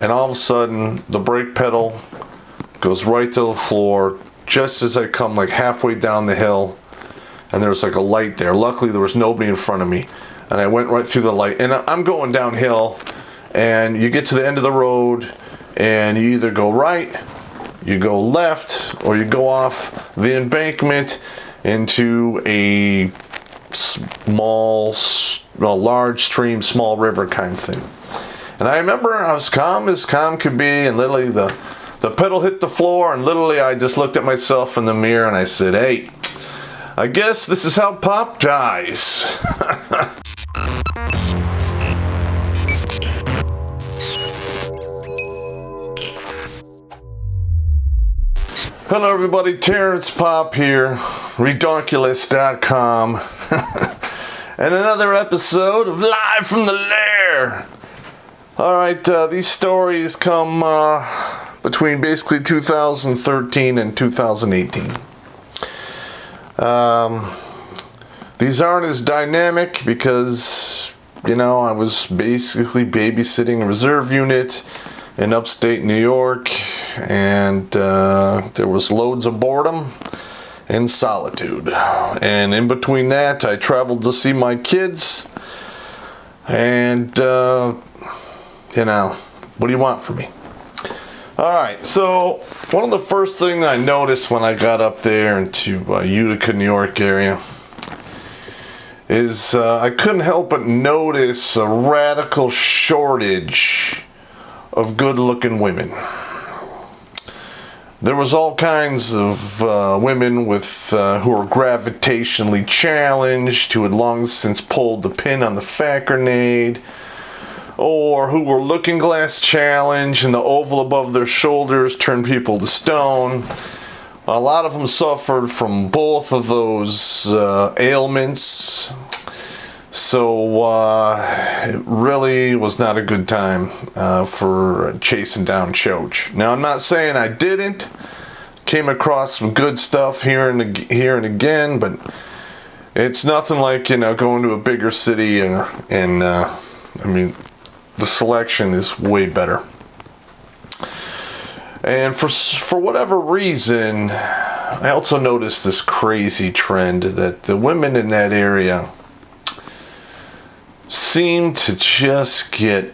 and all of a sudden the brake pedal goes right to the floor just as I come like halfway down the hill, and there was like a light there. Luckily there was nobody in front of me, and I went right through the light, and I'm going downhill, and you get to the end of the road and you either go right, you go left, or you go off the embankment into a large stream, small river kind of thing. And I remember I was calm as calm could be, and literally the pedal hit the floor, and literally I just looked at myself in the mirror and I said, hey, I guess this is how Popp dies. Hello everybody, Terrence Popp here, Redonkulous.com, and another episode of Live from the Lair. Alright, these stories come between basically 2013 and 2018. These aren't as dynamic because, I was basically babysitting a reserve unit in upstate New York, and there was loads of boredom and solitude. And in between that, I traveled to see my kids, and, what do you want from me? Alright, so one of the first things I noticed when I got up there into Utica, New York area is I couldn't help but notice a radical shortage of good-looking women. There was all kinds of women with who were gravitationally challenged, who had long since pulled the pin on the fat grenade, or who were looking glass challenged and the oval above their shoulders turned people to stone. A lot of them suffered from both of those ailments. So it really was not a good time for chasing down Choach. Now, I'm not saying I didn't. Came across some good stuff here and again, but it's nothing like, going to a bigger city and the selection is way better. And for whatever reason, I also noticed this crazy trend that the women in that area seem to just get,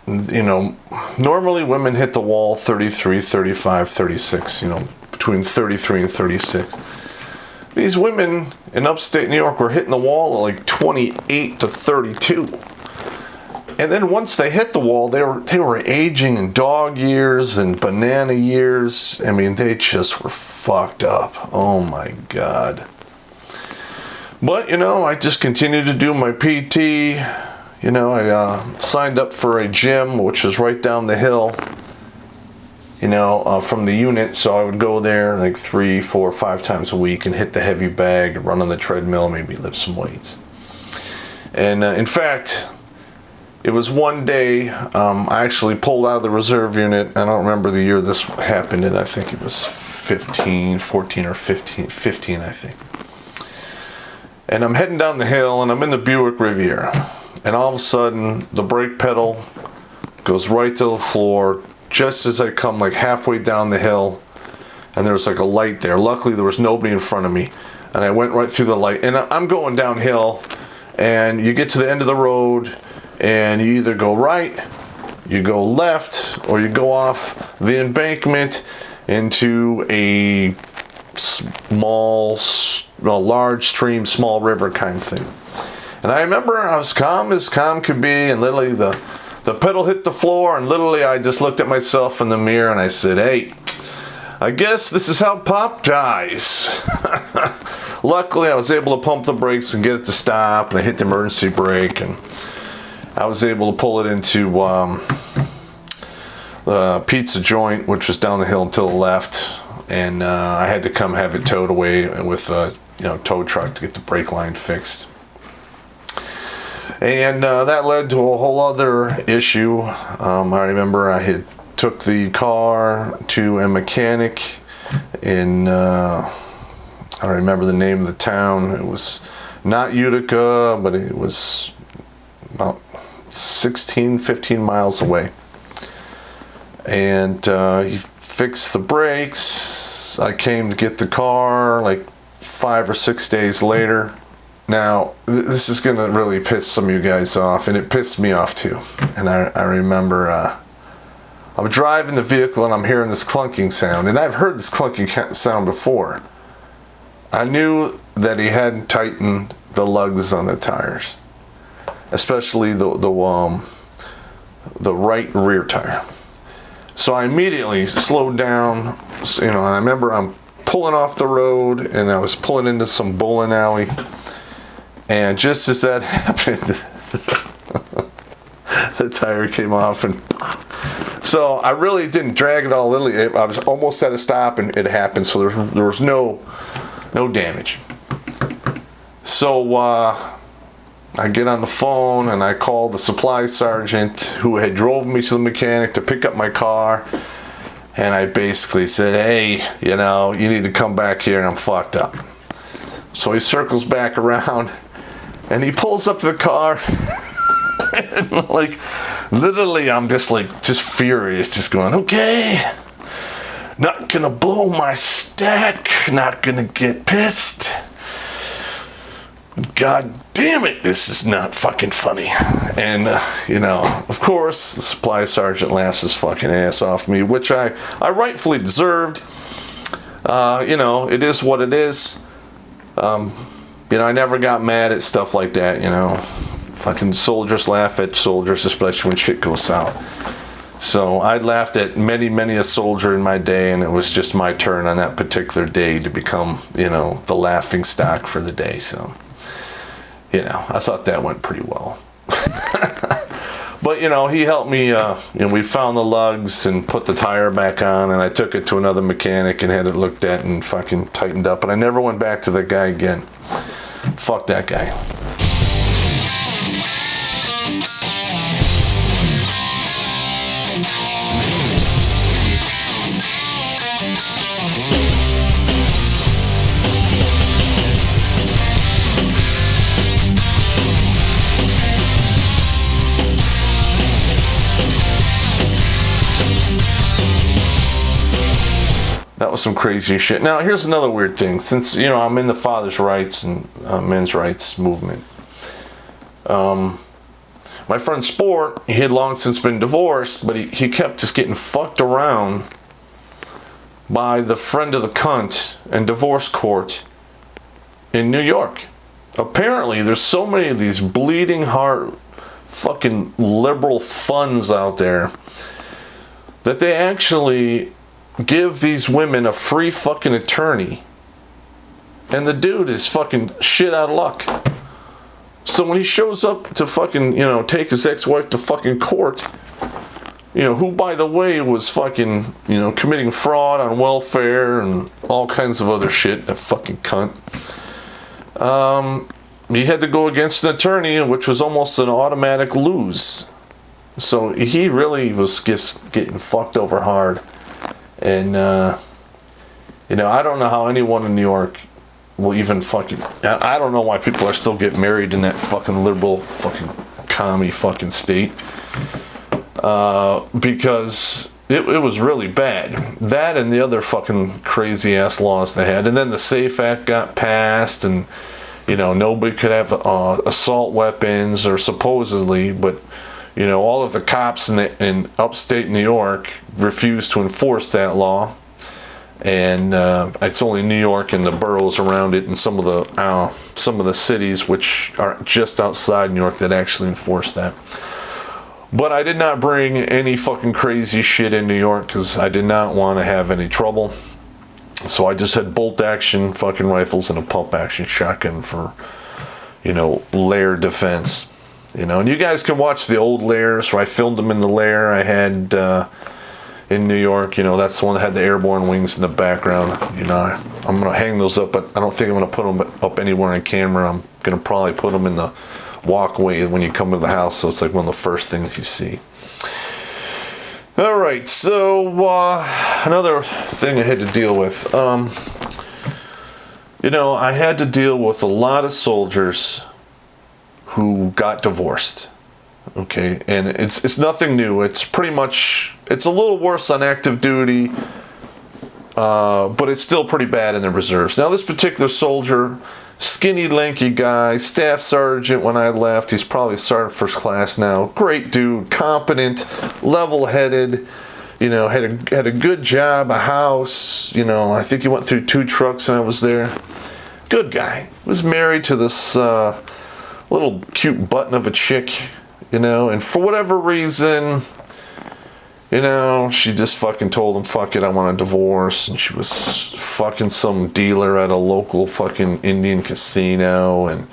normally women hit the wall 33, 35, 36, between 33 and 36. These women in upstate New York were hitting the wall at like 28 to 32. And then once they hit the wall, they were aging in dog years and banana years. They just were fucked up. Oh my God. But, I just continued to do my PT. I signed up for a gym, which is right down the hill, from the unit. So I would go there like 3, 4, 5 times a week and hit the heavy bag, run on the treadmill, maybe lift some weights. And in fact, it was one day I actually pulled out of the reserve unit. I don't remember the year this happened, and I think it was 15 or 15, I think. And I'm heading down the hill, and I'm in the Buick Riviera. And all of a sudden, the brake pedal goes right to the floor just as I come like halfway down the hill, and there was like a light there. Luckily, there was nobody in front of me, and I went right through the light. And I'm going downhill, and you get to the end of the road, and you either go right, you go left, or you go off the embankment into a large stream, small river kind of thing. And I remember I was calm as calm could be, and literally the pedal hit the floor, and literally I just looked at myself in the mirror and I said, hey, I guess this is how Popp dies. Luckily, I was able to pump the brakes and get it to stop, and I hit the emergency brake, and I was able to pull it into the pizza joint, which was down the hill to the left, and I had to come have it towed away with a tow truck to get the brake line fixed. And that led to a whole other issue. I remember I had took the car to a mechanic in, I don't remember the name of the town. It was not Utica, but it was about 15 miles away. And he fixed the brakes. I came to get the car like 5 or 6 days later. Now, this is going to really piss some of you guys off, and it pissed me off too. And I remember I'm driving the vehicle and I'm hearing this clunking sound, and I've heard this clunking sound before. I knew that he hadn't tightened the lugs on the tires, especially the right rear tire. So I immediately slowed down, and I remember I'm pulling off the road, and I was pulling into some bowling alley, and just as that happened, the tire came off, and so I really didn't drag it all. Literally, I was almost at a stop, and it happened. So there was no damage. So I get on the phone and I call the supply sergeant who had drove me to the mechanic to pick up my car, and I basically said, hey, you need to come back here, and I'm fucked up. So he circles back around and he pulls up to the car and like literally I'm just furious, just going, okay, not gonna blow my stack, not gonna get pissed. God damn it, this is not fucking funny. And, of course, the supply sergeant laughs his fucking ass off me, which I rightfully deserved. It is what it is. I never got mad at stuff like that, Fucking soldiers laugh at soldiers, especially when shit goes south. So I laughed at many, many a soldier in my day, and it was just my turn on that particular day to become, the laughing stock for the day. So, I thought that went pretty well. But, he helped me, we found the lugs and put the tire back on, and I took it to another mechanic and had it looked at and fucking tightened up. And I never went back to that guy again. Fuck that guy. That was some crazy shit. Now, here's another weird thing. Since, I'm in the father's rights and men's rights movement. My friend Sport, he had long since been divorced, but he kept just getting fucked around by the friend of the cunt and divorce court in New York. Apparently, there's so many of these bleeding heart fucking liberal funds out there that they actually give these women a free fucking attorney, and the dude is fucking shit out of luck. So when he shows up to fucking, take his ex-wife to fucking court, who by the way was fucking, committing fraud on welfare and all kinds of other shit, that fucking cunt. He had to go against an attorney, which was almost an automatic lose. So he really was just getting fucked over hard. And, I don't know how anyone in New York will even fucking... I don't know why people are still getting married in that fucking liberal fucking commie fucking state. Because it was really bad. That and the other fucking crazy ass laws they had. And then the SAFE Act got passed, and, nobody could have assault weapons, or supposedly, but... all of the cops in upstate New York refused to enforce that law, and it's only New York and the boroughs around it, and some of the cities which are just outside New York that actually enforce that. But I did not bring any fucking crazy shit in New York because I did not want to have any trouble. So I just had bolt action fucking rifles and a pump action shotgun for, Lair defense. And you guys can watch the old Lairs where I filmed them in the Lair I had in New York. That's the one that had the airborne wings in the background. I'm going to hang those up, but I don't think I'm going to put them up anywhere on camera. I'm going to probably put them in the walkway when you come to the house, so it's like one of the first things you see. All right, so another thing I had to deal with. I had to deal with a lot of soldiers who got divorced. Okay, and it's nothing new. It's pretty much, it's a little worse on active duty, but it's still pretty bad in the reserves. Now, this particular soldier, skinny, lanky guy, staff sergeant when I left. He's probably sergeant first class now. Great dude, competent, level-headed. You know, had a good job, a house. You know, I think he went through 2 trucks when I was there. Good guy. Was married to this little cute button of a chick. You know, and for whatever reason, you know, she just fucking told him, fuck it, I want a divorce. And she was fucking some dealer at a local fucking Indian casino. And,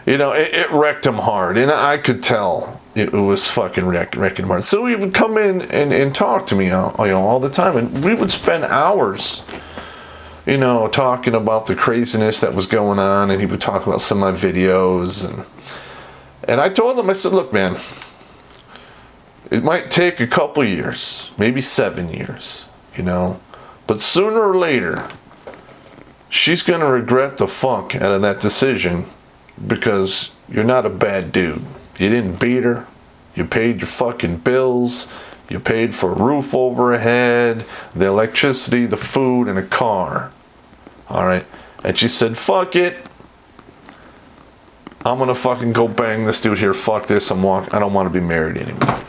you know, it wrecked him hard. And I could tell it was fucking wrecking him hard. So he would come in and talk to me, all the time. And we would spend hours, you know, talking about the craziness that was going on. And he would talk about some of my videos. And I told him, I said, look, man, it might take a couple years, maybe 7 years, you know, but sooner or later, she's going to regret the funk out of that decision because you're not a bad dude. You didn't beat her. You paid your fucking bills. You paid for a roof over her head, the electricity, the food, and a car. All right. And she said, fuck it. I'm going to fucking go bang this dude here. Fuck this. I don't want to be married anymore.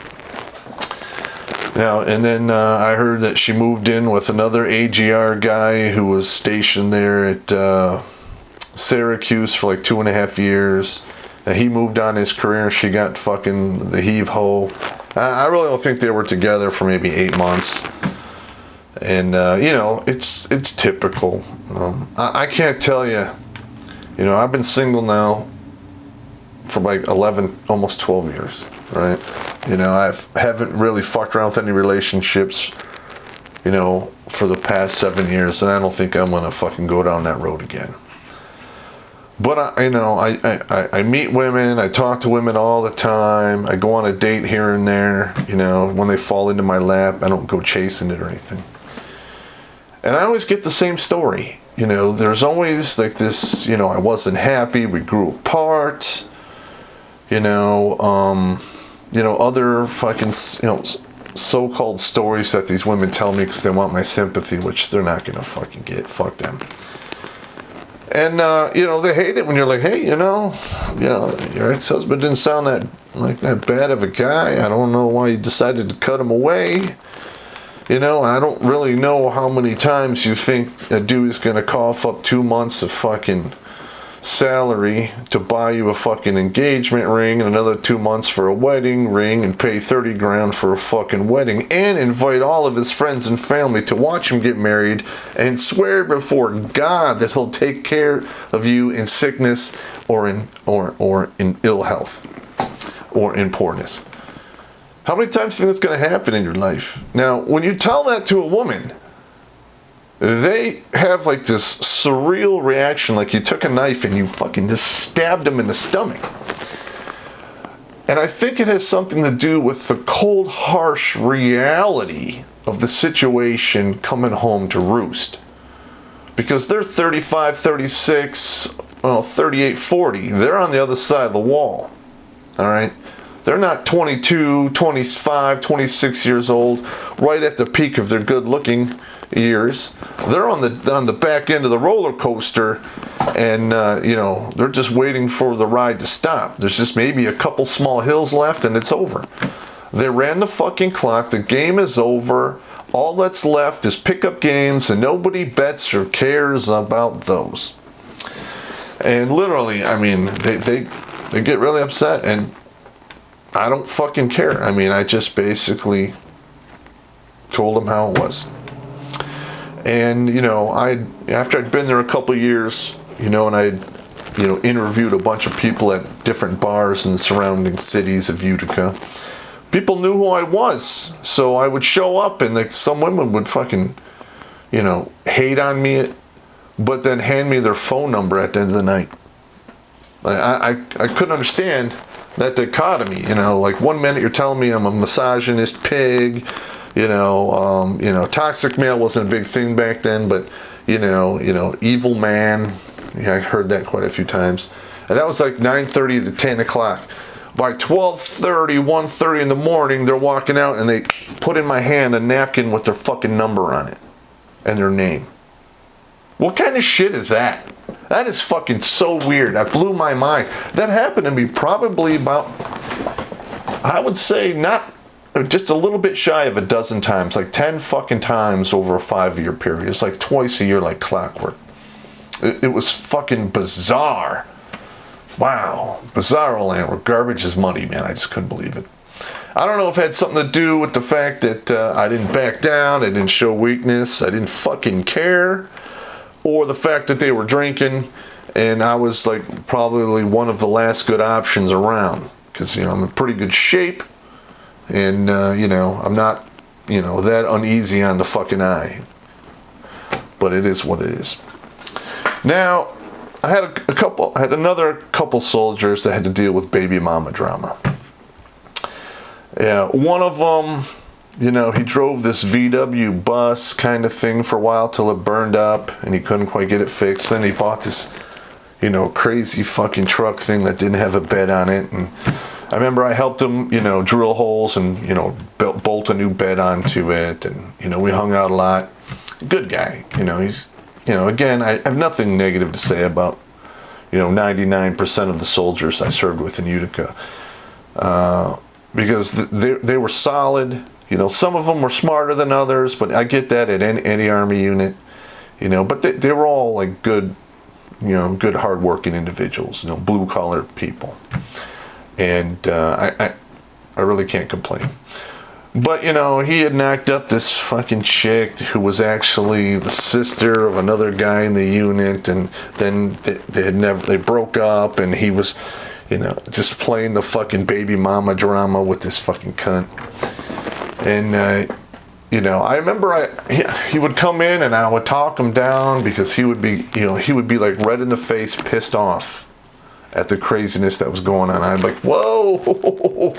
Now, and then I heard that she moved in with another AGR guy who was stationed there at Syracuse for like 2.5 years. And he moved on his career. She got fucking the heave-ho. I really don't think they were together for maybe 8 months. And, you know, it's typical. I can't tell you. You know, I've been single now for like 11, almost 12 years, right? You know, I haven't really fucked around with any relationships, you know, for the past 7 years, and I don't think I'm gonna fucking go down that road again. But I meet women, I talk to women all the time, I go on a date here and there, you know, when they fall into my lap, I don't go chasing it or anything. And I always get the same story, you know, there's always like this, you know, I wasn't happy, we grew apart. You know, other fucking, you know, so-called stories that these women tell me because they want my sympathy, which they're not going to fucking get. Fuck them. And, you know, they hate it when you're like, hey, you know, your ex-husband didn't sound that bad of a guy. I don't know why you decided to cut him away. You know, I don't really know how many times you think a dude is going to cough up 2 months of fucking salary to buy you a fucking engagement ring and another 2 months for a wedding ring and pay 30 grand for a fucking wedding and invite all of his friends and family to watch him get married and swear before God that he'll take care of you in sickness or in ill health or in poorness. How many times do you think it's going to happen in your life? Now, when you tell that to a woman, they have like this surreal reaction, like you took a knife and you fucking just stabbed them in the stomach. And I think it has something to do with the cold, harsh reality of the situation coming home to roost. Because they're 35, 36, 38, 40. They're on the other side of the wall. All right? They're not 22, 25, 26 years old, right at the peak of their good-looking years. They're on the back end of the roller coaster, and you know, they're just waiting for the ride to stop. There's just maybe a couple small hills left, and it's over. They ran the fucking clock. The game is over. All that's left is pickup games, and nobody bets or cares about those. And literally, I mean, they get really upset, and I don't fucking care. I mean, I just basically told them how it was. And, you know, after I'd been there a couple of years, you know, and I'd, you know, interviewed a bunch of people at different bars in the surrounding cities of Utica, people knew who I was. So I would show up and like some women would fucking, you know, hate on me, but then hand me their phone number at the end of the night. I couldn't understand that dichotomy, you know, like 1 minute you're telling me I'm a misogynist pig, you know, toxic male wasn't a big thing back then, but, you know, evil man, yeah, I heard that quite a few times. And that was like 9:30 to 10 o'clock. By 12:30, 1:30 in the morning, they're walking out and they put in my hand a napkin with their fucking number on it and their name. What kind of shit is that? That is fucking so weird. That blew my mind. That happened to me probably about, I would say, not just a little bit shy of a dozen times, like 10 fucking times over a 5-year period. It's like twice a year, like clockwork. It was fucking bizarre. Wow. Bizarro land where garbage is money, man. I just couldn't believe it. I don't know if it had something to do with the fact that I didn't back down, I didn't show weakness, I didn't fucking care, or the fact that they were drinking and I was like probably one of the last good options around. Because, you know, I'm in pretty good shape. And, you know, I'm not, you know, that uneasy on the fucking eye. But it is what it is. Now, I had another couple soldiers that had to deal with baby mama drama. Yeah, one of them, you know, he drove this VW bus kind of thing for a while till it burned up and he couldn't quite get it fixed. Then he bought this, you know, crazy fucking truck thing that didn't have a bed on it. And I remember I helped him, you know, drill holes and, you know, bolt a new bed onto it. And, you know, we hung out a lot. Good guy. You know, he's, you know, again, I have nothing negative to say about, you know, 99% of the soldiers I served with in Utica. Because they were solid. You know, some of them were smarter than others, but I get that at any Army unit. You know, but they were all like good, you know, good hard-working individuals, you know, blue-collar people. And I really can't complain. But, you know, he had knocked up this fucking chick who was actually the sister of another guy in the unit, and then they broke up, and he was, you know, just playing the fucking baby mama drama with this fucking cunt. And, you know, I remember he would come in and I would talk him down because he would be, you know, he would be like red in the face, pissed off at the craziness that was going on. I'd be like, whoa,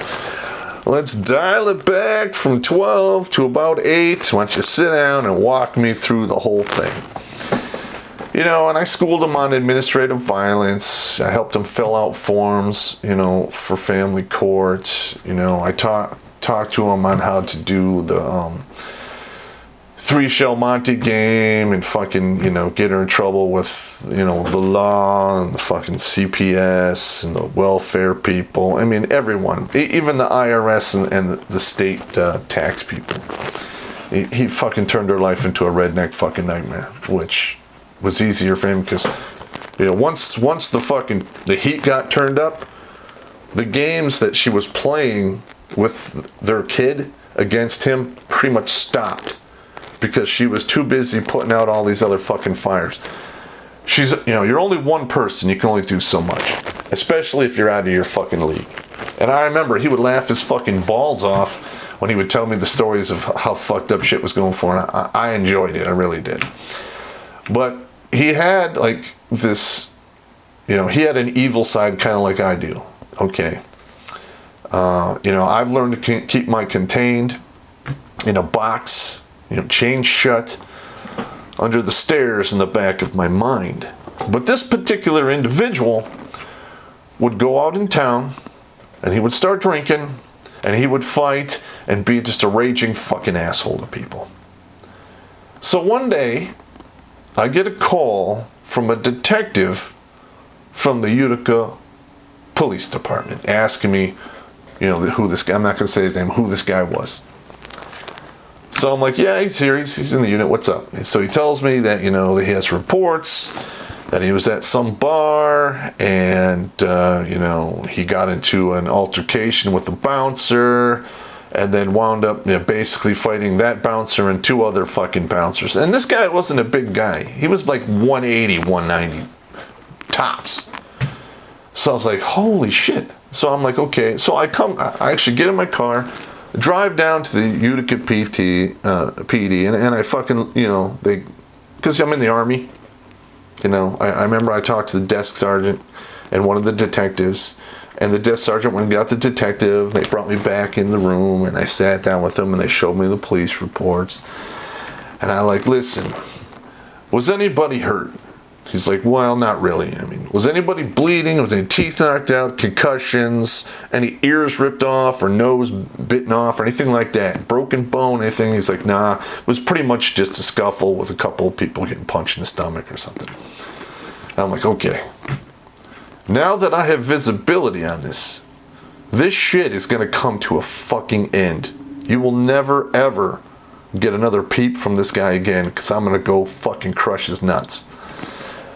let's dial it back from 12 to about 8. Why don't you sit down and walk me through the whole thing? You know, and I schooled him on administrative violence. I helped him fill out forms, you know, for family court. You know, I talked to him on how to do the 3-shell Monte game and fucking, you know, get her in trouble with, you know, the law and the fucking CPS and the welfare people. I mean, everyone, even the IRS and the state tax people. He fucking turned her life into a redneck fucking nightmare, which was easier for him because, you know, once the heat got turned up, the games that she was playing with their kid against him pretty much stopped because she was too busy putting out all these other fucking fires. She's, you know, you're only one person, you can only do so much, especially if you're out of your fucking league. And I remember he would laugh his fucking balls off when he would tell me the stories of how fucked up shit was going for him. I enjoyed it, I really did. But he had like this, you know, he had an evil side kind of like I do. Okay. You know, I've learned to keep my contained in a box, you know, chained shut under the stairs in the back of my mind. But this particular individual would go out in town and he would start drinking and he would fight and be just a raging fucking asshole to people. So one day I get a call from a detective from the Utica Police Department asking me, you know, who this guy, I'm not going to say his name, who this guy was. So I'm like, yeah, he's here, he's in the unit, what's up? And so he tells me that, you know, that he has reports that he was at some bar and, you know, he got into an altercation with the bouncer and then wound up, you know, basically fighting that bouncer and 2 other fucking bouncers. And this guy wasn't a big guy. He was like 180, 190 tops. So I was like, holy shit. So I'm like, okay. So I actually get in my car, drive down to the Utica PD, and I fucking, you know, because I'm in the Army, you know, I remember I talked to the desk sergeant and one of the detectives, and the desk sergeant went and got the detective, they brought me back in the room, and I sat down with them, and they showed me the police reports, and I like, listen, was anybody hurt? He's like, well, not really. I mean, was anybody bleeding? Was any teeth knocked out? Concussions? Any ears ripped off or nose bitten off or anything like that? Broken bone, anything? He's like, nah. It was pretty much just a scuffle with a couple of people getting punched in the stomach or something. And I'm like, okay. Now that I have visibility on this shit is going to come to a fucking end. You will never, ever get another peep from this guy again because I'm going to go fucking crush his nuts.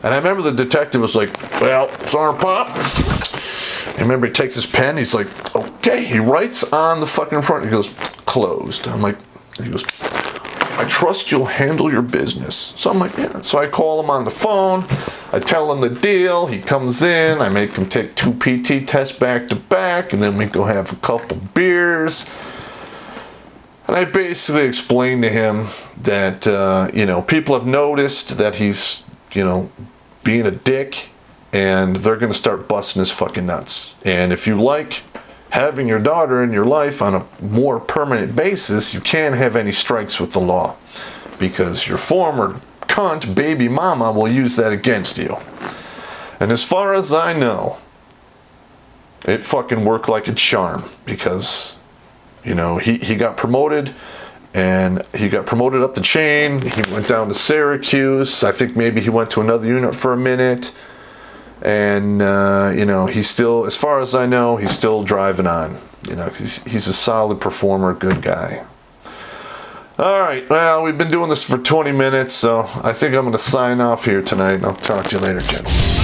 And I remember the detective was like, well, Sergeant Popp. I remember he takes his pen. He's like, okay. He writes on the fucking front. He goes, closed. I'm like, he goes, I trust you'll handle your business. So I'm like, yeah. So I call him on the phone. I tell him the deal. He comes in. I make him take 2 PT tests back to back. And then we go have a couple beers. And I basically explained to him that, people have noticed that he's, being a dick, and they're going to start busting his fucking nuts. And if you like having your daughter in your life on a more permanent basis, you can't have any strikes with the law, because your former cunt baby mama will use that against you. And as far as I know, it fucking worked like a charm, because, he got promoted. And he got promoted up the chain. He went down to Syracuse. I think maybe he went to another unit for a minute. And, he's still, as far as I know, he's still driving on. He's a solid performer, good guy. All right, well, we've been doing this for 20 minutes, so I think I'm going to sign off here tonight. And I'll talk to you later, gentlemen.